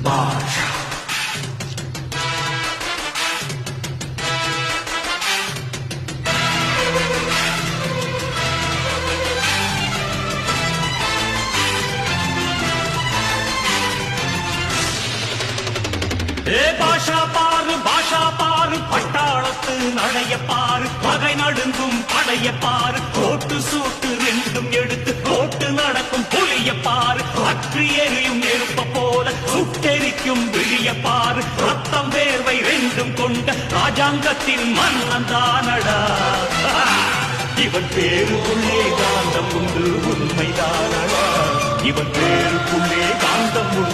பாஷா பாஷா பாரு பட்டாளத்து நடைய பாரு பகை நடுங்கும் படைய பாரு கோட்டு சூட்டு ரெண்டும் எடுத்து கோட்டு நடக்கும் புலிய பாரு அற்றி எரியும் நெருப்ப போல சுட்டெரிக்கும் விழிய பாரு ரத்தம் வேர்வை ரெண்டும் கொண்ட ராஜாங்கத்தின் மன்னன் தானடா இவன் பேருக்குள்ளே காந்தம் உண்டு உண்மைதானடா இவன் பேருக்குள்ளே காந்தம் உண்டு